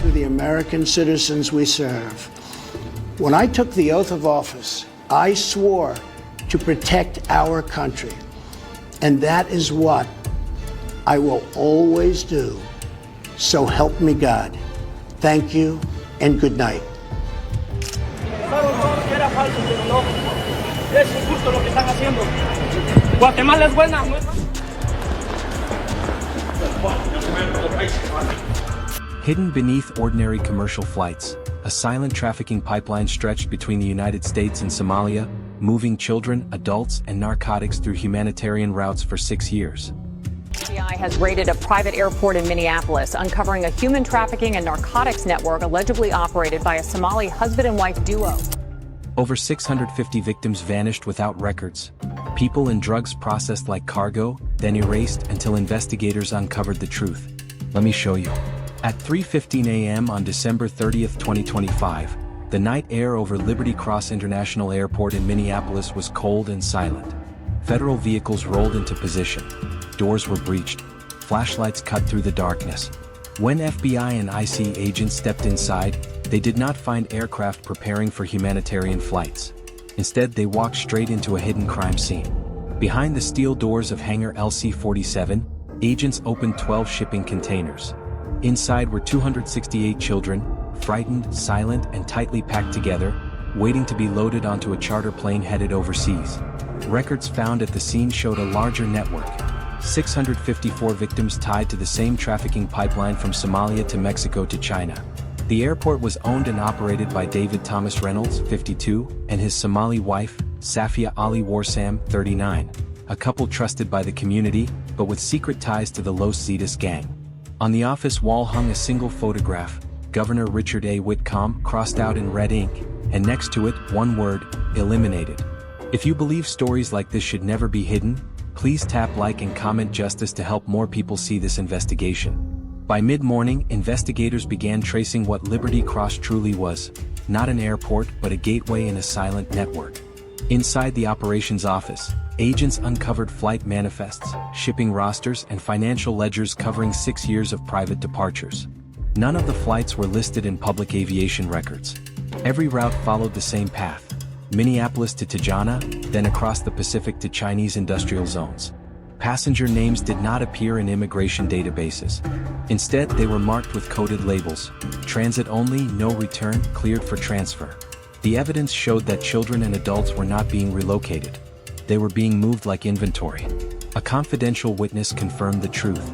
To the American citizens we serve. When I took the oath of office, I swore to protect our country. And that is what I will always do. So help me God. Thank you and good night. Guatemala es buena. Hidden beneath ordinary commercial flights, a silent trafficking pipeline stretched between the United States and Somalia, moving children, adults, and narcotics through humanitarian routes for 6 years. FBI has raided a private airport in Minneapolis, uncovering a human trafficking and narcotics network allegedly operated by a Somali husband and wife duo. Over 650 victims vanished without records. People and drugs processed like cargo, then erased until investigators uncovered the truth. Let me show you. At 3:15 a.m. on December 30th, 2025, the night air over Liberty Cross International Airport in Minneapolis was cold and silent. Federal vehicles rolled into position. Doors were breached. Flashlights cut through the darkness. When FBI and IC agents stepped inside, they did not find aircraft preparing for humanitarian flights. Instead, they walked straight into a hidden crime scene. Behind the steel doors of hangar LC-47, agents opened 12 shipping containers. Inside were 268 children, frightened, silent, and tightly packed together, waiting to be loaded onto a charter plane headed overseas. Records found at the scene showed a larger network. 654 victims tied to the same trafficking pipeline from Somalia to Mexico to China. The airport was owned and operated by David Thomas Reynolds, 52, and his Somali wife, Safia Ali Warsam, 39, a couple trusted by the community, but with secret ties to the Los Zetas gang. On the office wall hung a single photograph, Governor Richard A. Whitcomb, crossed out in red ink, and next to it, one word, eliminated. If you believe stories like this should never be hidden, please tap like and comment justice to help more people see this investigation. By mid-morning, investigators began tracing what Liberty Cross truly was, not an airport but a gateway in a silent network. Inside the operations office, agents uncovered flight manifests, shipping rosters, and financial ledgers covering 6 years of private departures. None of the flights were listed in public aviation records. Every route followed the same path: Minneapolis to Tajana, then across the Pacific to Chinese industrial zones. Passenger names did not appear in immigration databases. Instead, they were marked with coded labels: transit only, no return, cleared for transfer. The evidence showed that children and adults were not being relocated. They were being moved like inventory. A confidential witness confirmed the truth.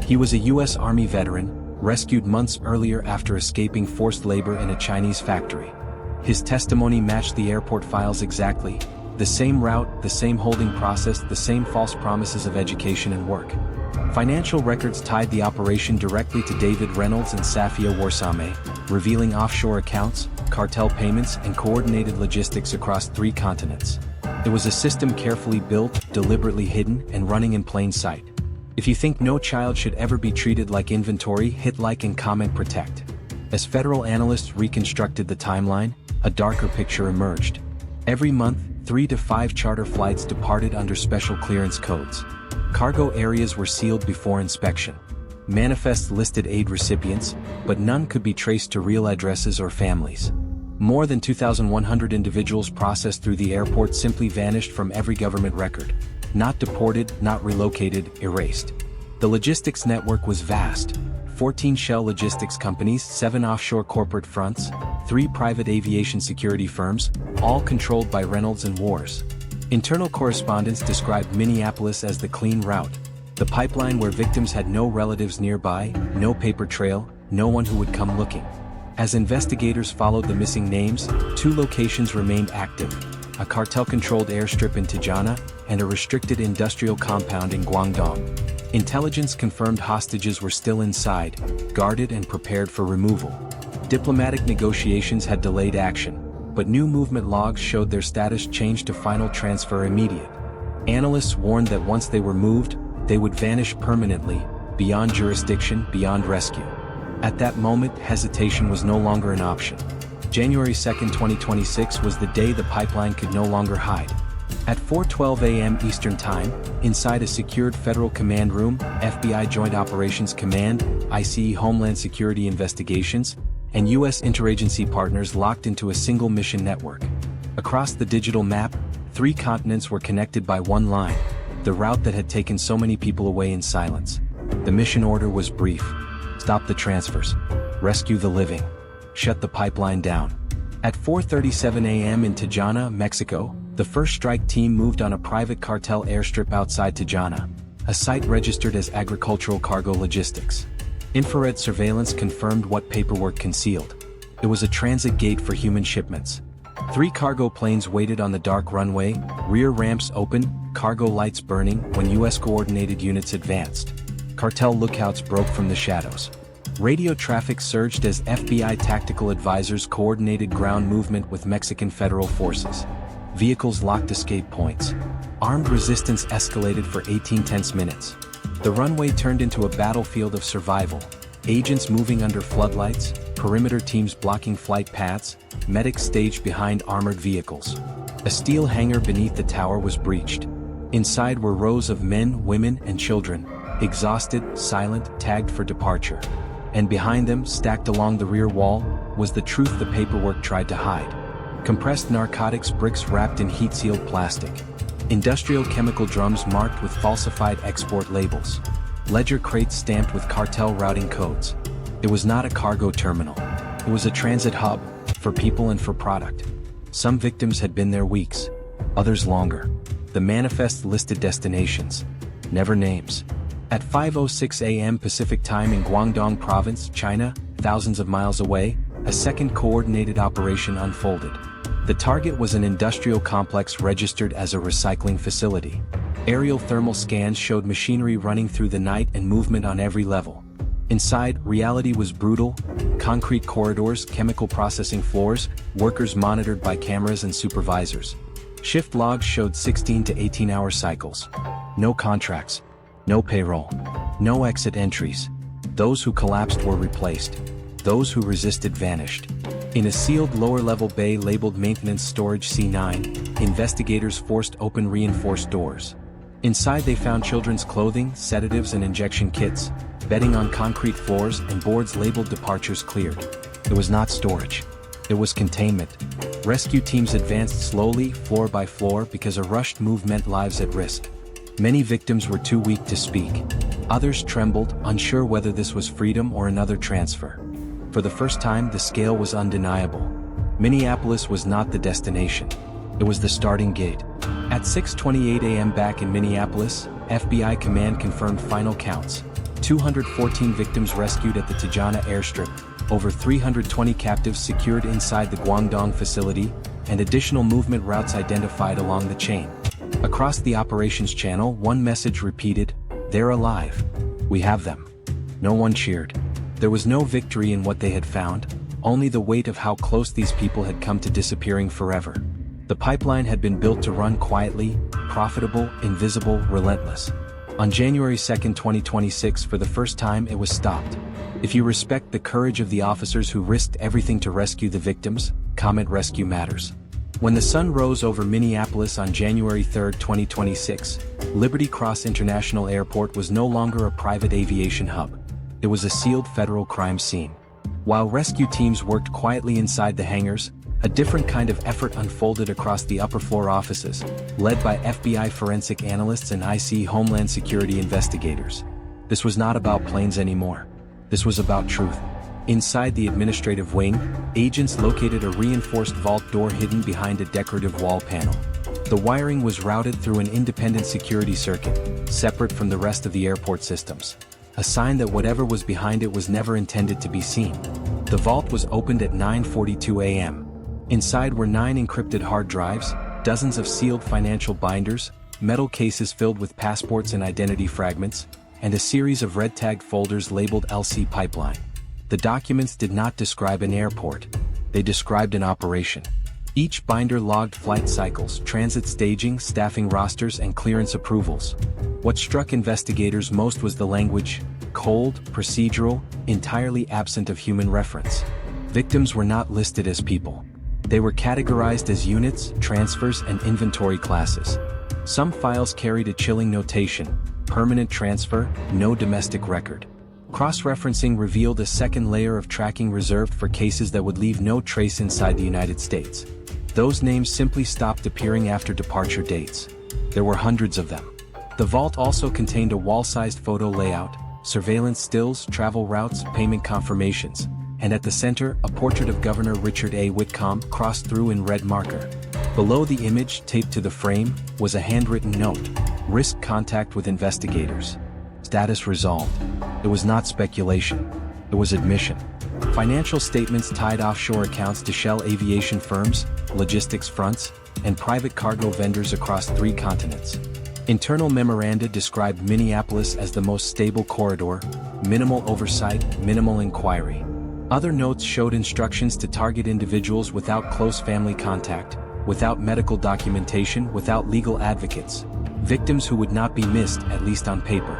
He was a U.S. Army veteran, rescued months earlier after escaping forced labor in a Chinese factory. His testimony matched the airport files exactly. The same route, the same holding process, the same false promises of education and work. Financial records tied the operation directly to David Reynolds and Safia Warsame, revealing offshore accounts, cartel payments, and coordinated logistics across 3 continents. It was a system carefully built, deliberately hidden, and running in plain sight. If you think no child should ever be treated like inventory, hit like and comment protect. As federal analysts reconstructed the timeline, a darker picture emerged. Every month, 3 to 5 charter flights departed under special clearance codes. Cargo areas were sealed before inspection. Manifests listed aid recipients, but none could be traced to real addresses or families. More than 2,100 individuals processed through the airport simply vanished from every government record. Not deported, not relocated, erased. The logistics network was vast. 14 shell logistics companies, 7 offshore corporate fronts, 3 private aviation security firms, all controlled by Reynolds and Wars. Internal correspondence described Minneapolis as the clean route, the pipeline where victims had no relatives nearby, no paper trail, no one who would come looking. As investigators followed the missing names, 2 locations remained active: a cartel-controlled airstrip in Tajana and a restricted industrial compound in Guangdong. Intelligence confirmed hostages were still inside, guarded and prepared for removal. Diplomatic negotiations had delayed action, but new movement logs showed their status changed to final transfer immediate. Analysts warned that once they were moved, they would vanish permanently, beyond jurisdiction, beyond rescue. At that moment, hesitation was no longer an option. January 2, 2026 was the day the pipeline could no longer hide. At 4:12 a.m. Eastern Time, inside a secured federal command room, FBI Joint Operations Command, ICE Homeland Security Investigations, and U.S. interagency partners locked into a single mission network. Across the digital map, 3 continents were connected by one line, the route that had taken so many people away in silence. The mission order was brief: stop the transfers, rescue the living, shut the pipeline down. At 4:37 a.m. in Tijuana, Mexico, the first strike team moved on a private cartel airstrip outside Tijuana, a site registered as agricultural cargo logistics. Infrared surveillance confirmed what paperwork concealed. It was a transit gate for human shipments. 3 cargo planes waited on the dark runway, rear ramps open, cargo lights burning when U.S. coordinated units advanced. Cartel lookouts broke from the shadows. Radio traffic surged as FBI tactical advisors coordinated ground movement with Mexican federal forces. Vehicles locked escape points. Armed resistance escalated for 18 tense minutes. The runway turned into a battlefield of survival. Agents moving under floodlights, perimeter teams blocking flight paths, medics staged behind armored vehicles. A steel hangar beneath the tower was breached. Inside were rows of men, women, and children, exhausted, silent, tagged for departure. And behind them, stacked along the rear wall, was the truth the paperwork tried to hide. Compressed narcotics bricks wrapped in heat-sealed plastic. Industrial chemical drums marked with falsified export labels. Ledger crates stamped with cartel routing codes. It was not a cargo terminal. It was a transit hub, for people and for product. Some victims had been there weeks, others longer. The manifest listed destinations, never names. At 5:06 a.m. Pacific Time in Guangdong Province, China, thousands of miles away, a second coordinated operation unfolded. The target was an industrial complex registered as a recycling facility. Aerial thermal scans showed machinery running through the night and movement on every level. Inside, reality was brutal: concrete corridors, chemical processing floors, workers monitored by cameras and supervisors. Shift logs showed 16 to 18-hour cycles. No contracts, no payroll, no exit entries. Those who collapsed were replaced. Those who resisted vanished. In a sealed lower-level bay labeled Maintenance Storage C9, investigators forced open reinforced doors. Inside they found children's clothing, sedatives and injection kits, bedding on concrete floors and boards labeled Departures Cleared. It was not storage. It was containment. Rescue teams advanced slowly, floor by floor, because a rushed move meant lives at risk. Many victims were too weak to speak. Others trembled, unsure whether this was freedom or another transfer. For the first time, the scale was undeniable. Minneapolis was not the destination. It was the starting gate. At 6:28 a.m. back in Minneapolis, FBI command confirmed final counts. 214 victims rescued at the Tijuana airstrip, over 320 captives secured inside the Guangdong facility, and additional movement routes identified along the chain. Across the operations channel, one message repeated: "They're alive. We have them." No one cheered. There was no victory in what they had found, only the weight of how close these people had come to disappearing forever. The pipeline had been built to run quietly, profitable, invisible, relentless. On January 2, 2026, for the first time it was stopped. If you respect the courage of the officers who risked everything to rescue the victims, comment "Rescue Matters." When the sun rose over Minneapolis on January 3, 2026, Liberty Cross International Airport was no longer a private aviation hub. It was a sealed federal crime scene. While rescue teams worked quietly inside the hangars, a different kind of effort unfolded across the upper floor offices, led by FBI forensic analysts and ICE Homeland Security investigators. This was not about planes anymore. This was about truth. Inside the administrative wing, agents located a reinforced vault door hidden behind a decorative wall panel. The wiring was routed through an independent security circuit, separate from the rest of the airport systems. A sign that whatever was behind it was never intended to be seen. The vault was opened at 9:42 a.m. Inside were 9 encrypted hard drives, dozens of sealed financial binders, metal cases filled with passports and identity fragments, and a series of red-tagged folders labeled LC Pipeline. The documents did not describe an airport. They described an operation. Each binder logged flight cycles, transit staging, staffing rosters, and clearance approvals. What struck investigators most was the language: cold, procedural, entirely absent of human reference. Victims were not listed as people. They were categorized as units, transfers, and inventory classes. Some files carried a chilling notation: permanent transfer, no domestic record. Cross-referencing revealed a second layer of tracking reserved for cases that would leave no trace inside the United States. Those names simply stopped appearing after departure dates. There were hundreds of them. The vault also contained a wall-sized photo layout, surveillance stills, travel routes, payment confirmations, and at the center, a portrait of Governor Richard A. Whitcomb crossed through in red marker. Below the image, taped to the frame, was a handwritten note: risk contact with investigators. Status resolved. It was not speculation. It was admission. Financial statements tied offshore accounts to shell aviation firms, logistics fronts, and private cargo vendors across 3 continents. Internal memoranda described Minneapolis as the most stable corridor: minimal oversight, minimal inquiry. Other notes showed instructions to target individuals without close family contact, without medical documentation, without legal advocates. Victims who would not be missed, at least on paper.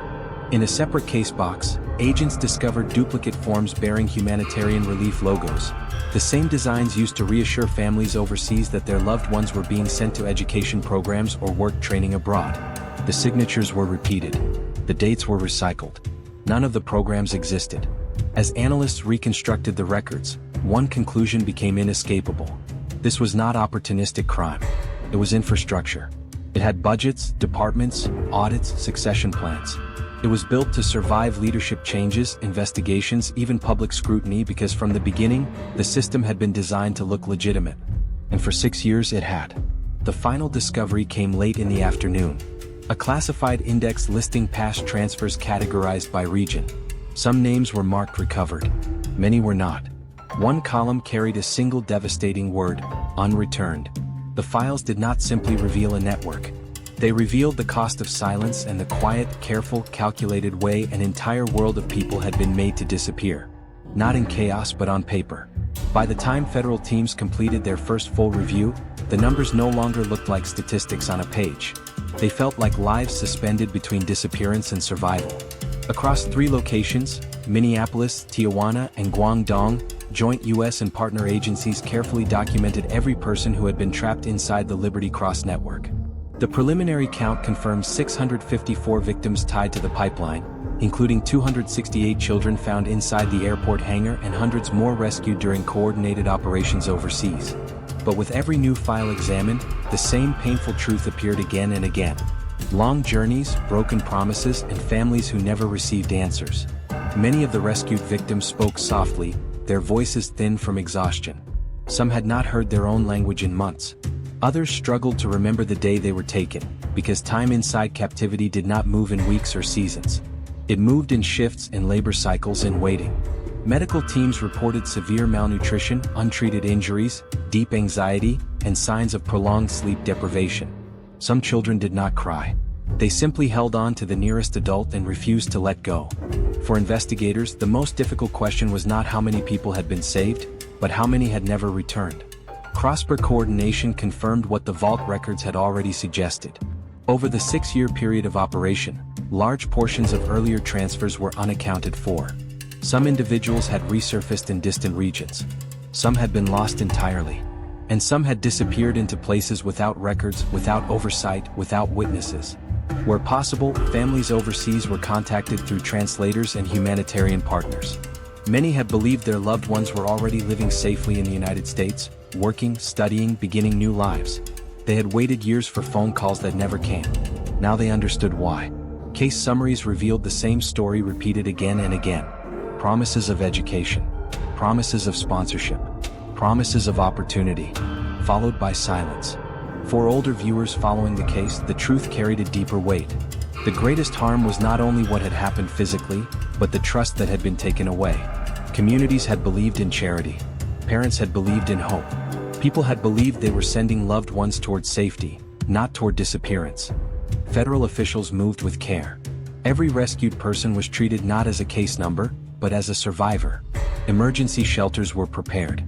In a separate case box, agents discovered duplicate forms bearing humanitarian relief logos, the same designs used to reassure families overseas that their loved ones were being sent to education programs or work training abroad. The signatures were repeated. The dates were recycled. None of the programs existed. As analysts reconstructed the records, one conclusion became inescapable. This was not opportunistic crime. It was infrastructure. It had budgets, departments, audits, succession plans. It was built to survive leadership changes, investigations, even public scrutiny, because from the beginning, the system had been designed to look legitimate. And for 6 years it had. The final discovery came late in the afternoon. A classified index listing past transfers categorized by region. Some names were marked recovered. Many were not. One column carried a single devastating word: unreturned. The files did not simply reveal a network. They revealed the cost of silence and the quiet, careful, calculated way an entire world of people had been made to disappear. Not in chaos but on paper. By the time federal teams completed their first full review, the numbers no longer looked like statistics on a page. They felt like lives suspended between disappearance and survival. Across 3 locations, Minneapolis, Tijuana, and Guangdong, joint U.S. and partner agencies carefully documented every person who had been trapped inside the Liberty Cross network. The preliminary count confirms 654 victims tied to the pipeline, including 268 children found inside the airport hangar and hundreds more rescued during coordinated operations overseas. But with every new file examined, the same painful truth appeared again and again. Long journeys, broken promises, and families who never received answers. Many of the rescued victims spoke softly, their voices thin from exhaustion. Some had not heard their own language in months. Others struggled to remember the day they were taken, because time inside captivity did not move in weeks or seasons. It moved in shifts, in labor cycles, in waiting. Medical teams reported severe malnutrition, untreated injuries, deep anxiety, and signs of prolonged sleep deprivation. Some children did not cry. They simply held on to the nearest adult and refused to let go. For investigators, the most difficult question was not how many people had been saved, but how many had never returned. Cross-border coordination confirmed what the vault records had already suggested. Over the 6-year period of operation, large portions of earlier transfers were unaccounted for. Some individuals had resurfaced in distant regions. Some had been lost entirely. And some had disappeared into places without records, without oversight, without witnesses. Where possible, families overseas were contacted through translators and humanitarian partners. Many had believed their loved ones were already living safely in the United States, working, studying, beginning new lives. They had waited years for phone calls that never came. Now they understood why. Case summaries revealed the same story repeated again and again. Promises of education. Promises of sponsorship. Promises of opportunity. Followed by silence. For older viewers following the case, the truth carried a deeper weight. The greatest harm was not only what had happened physically, but the trust that had been taken away. Communities had believed in charity. Parents had believed in hope. People had believed they were sending loved ones toward safety, not toward disappearance. Federal officials moved with care. Every rescued person was treated not as a case number, but as a survivor. Emergency shelters were prepared.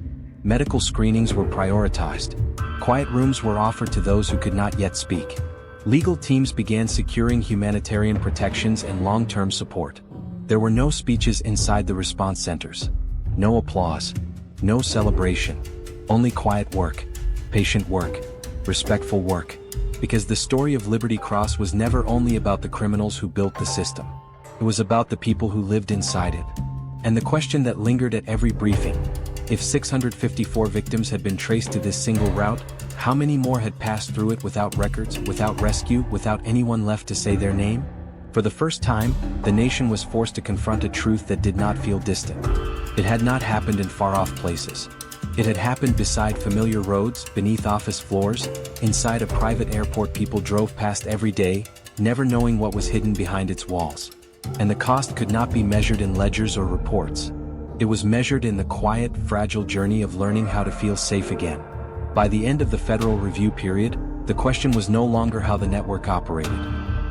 Medical screenings were prioritized. Quiet rooms were offered to those who could not yet speak. Legal teams began securing humanitarian protections and long-term support. There were no speeches inside the response centers. No applause. No celebration. Only quiet work, patient work, respectful work. Because the story of Liberty Cross was never only about the criminals who built the system. It was about the people who lived inside it. And the question that lingered at every briefing: if 654 victims had been traced to this single route, how many more had passed through it without records, without rescue, without anyone left to say their name? For the first time, the nation was forced to confront a truth that did not feel distant. It had not happened in far-off places. It had happened beside familiar roads, beneath office floors, inside a private airport people drove past every day, never knowing what was hidden behind its walls. And the cost could not be measured in ledgers or reports. It was measured in the quiet, fragile journey of learning how to feel safe again. By the end of the federal review period, the question was no longer how the network operated.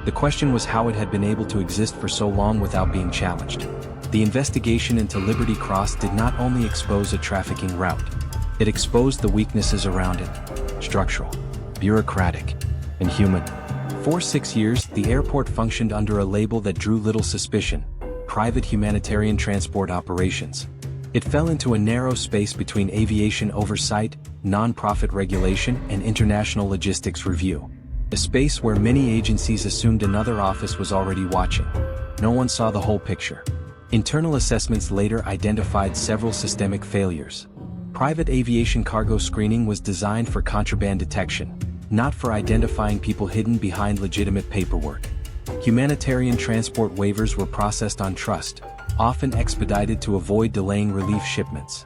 The question was how it had been able to exist for so long without being challenged. The investigation into Liberty Cross did not only expose a trafficking route. It exposed the weaknesses around it: structural, bureaucratic, and human. For 6 years, the airport functioned under a label that drew little suspicion: private humanitarian transport operations. It fell into a narrow space between aviation oversight, non-profit regulation, and international logistics review. A space where many agencies assumed another office was already watching. No one saw the whole picture. Internal assessments later identified several systemic failures. Private aviation cargo screening was designed for contraband detection, not for identifying people hidden behind legitimate paperwork. Humanitarian transport waivers were processed on trust, often expedited to avoid delaying relief shipments.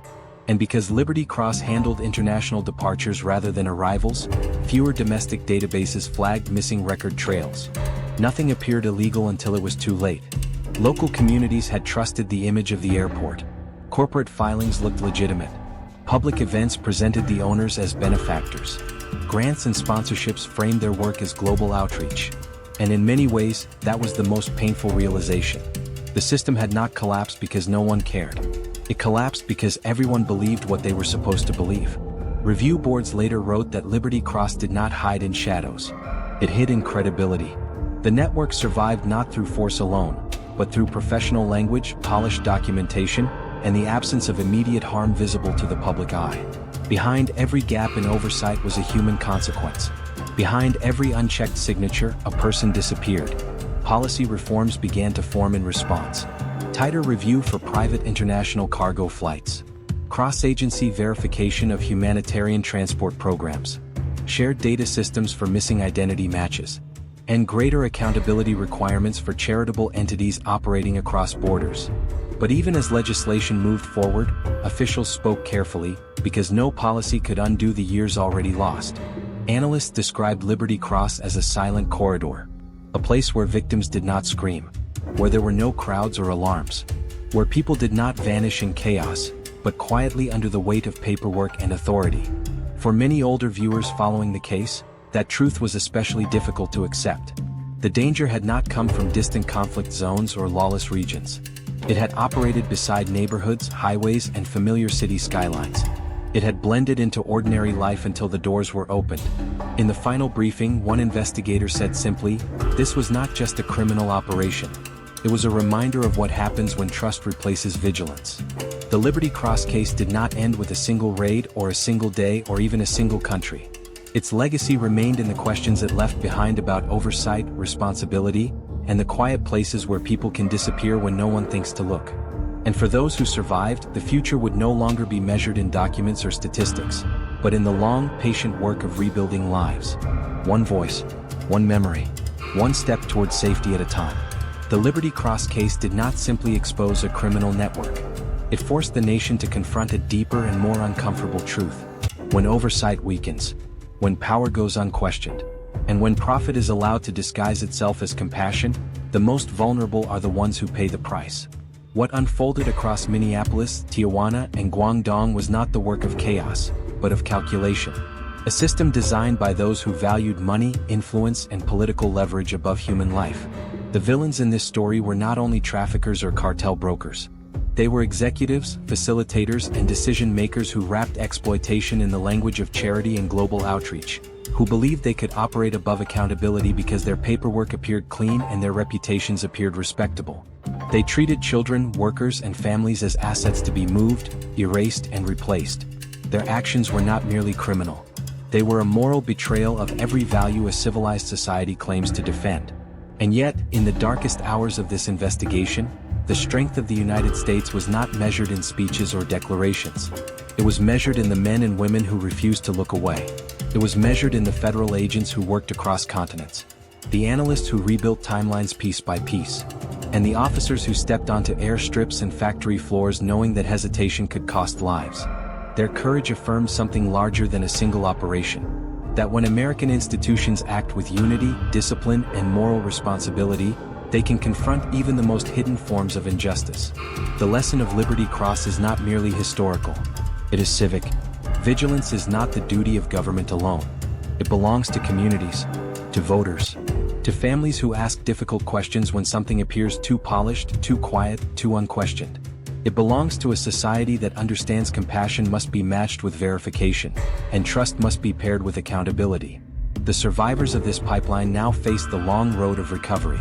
And because Liberty Cross handled international departures rather than arrivals, fewer domestic databases flagged missing record trails. Nothing appeared illegal until it was too late. Local communities had trusted the image of the airport. Corporate filings looked legitimate. Public events presented the owners as benefactors. Grants and sponsorships framed their work as global outreach. And in many ways, that was the most painful realization. The system had not collapsed because no one cared. It collapsed because everyone believed what they were supposed to believe. Review boards later wrote that Liberty Cross did not hide in shadows. It hid in credibility. The network survived not through force alone, but through professional language, polished documentation, and the absence of immediate harm visible to the public eye. Behind every gap in oversight was a human consequence. Behind every unchecked signature, a person disappeared. Policy reforms began to form in response. Tighter review for private international cargo flights. Cross-agency verification of humanitarian transport programs. Shared data systems for missing identity matches. And greater accountability requirements for charitable entities operating across borders. But even as legislation moved forward, officials spoke carefully, because no policy could undo the years already lost. Analysts described Liberty Cross as a silent corridor. A place where victims did not scream. Where there were no crowds or alarms. Where people did not vanish in chaos, but quietly under the weight of paperwork and authority. For many older viewers following the case, that truth was especially difficult to accept. The danger had not come from distant conflict zones or lawless regions. It had operated beside neighborhoods, highways, and familiar city skylines. It had blended into ordinary life until the doors were opened. In the final briefing, one investigator said simply, "This was not just a criminal operation. It was a reminder of what happens when trust replaces vigilance." The Liberty Cross case did not end with a single raid or a single day or even a single country. Its legacy remained in the questions it left behind about oversight, responsibility, and the quiet places where people can disappear when no one thinks to look. And for those who survived, the future would no longer be measured in documents or statistics, but in the long, patient work of rebuilding lives. One voice, one memory, one step towards safety at a time. The Liberty Cross case did not simply expose a criminal network. It forced the nation to confront a deeper and more uncomfortable truth. When oversight weakens, when power goes unquestioned, and when profit is allowed to disguise itself as compassion, the most vulnerable are the ones who pay the price. What unfolded across Minneapolis, Tijuana, and Guangdong was not the work of chaos, but of calculation. A system designed by those who valued money, influence, and political leverage above human life. The villains in this story were not only traffickers or cartel brokers. They were executives, facilitators, and decision-makers who wrapped exploitation in the language of charity and global outreach, who believed they could operate above accountability because their paperwork appeared clean and their reputations appeared respectable. They treated children, workers, and families as assets to be moved, erased, and replaced. Their actions were not merely criminal. They were a moral betrayal of every value a civilized society claims to defend. And yet, in the darkest hours of this investigation, the strength of the United States was not measured in speeches or declarations. It was measured in the men and women who refused to look away. It was measured in the federal agents who worked across continents, the analysts who rebuilt timelines piece by piece, and the officers who stepped onto airstrips and factory floors knowing that hesitation could cost lives. Their courage affirmed something larger than a single operation: that when American institutions act with unity, discipline, and moral responsibility, they can confront even the most hidden forms of injustice. The lesson of Liberty Cross is not merely historical. It is civic. Vigilance is not the duty of government alone. It belongs to communities, to voters, to families who ask difficult questions when something appears too polished, too quiet, too unquestioned. It belongs to a society that understands compassion must be matched with verification, and trust must be paired with accountability. The survivors of this pipeline now face the long road of recovery.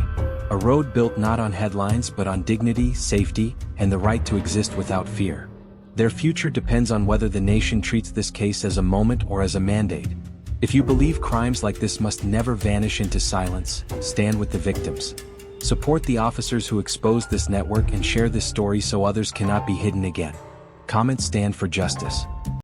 A road built not on headlines but on dignity, safety, and the right to exist without fear. Their future depends on whether the nation treats this case as a moment or as a mandate. If you believe crimes like this must never vanish into silence, stand with the victims. Support the officers who exposed this network and share this story so others cannot be hidden again. Comment: stand for justice.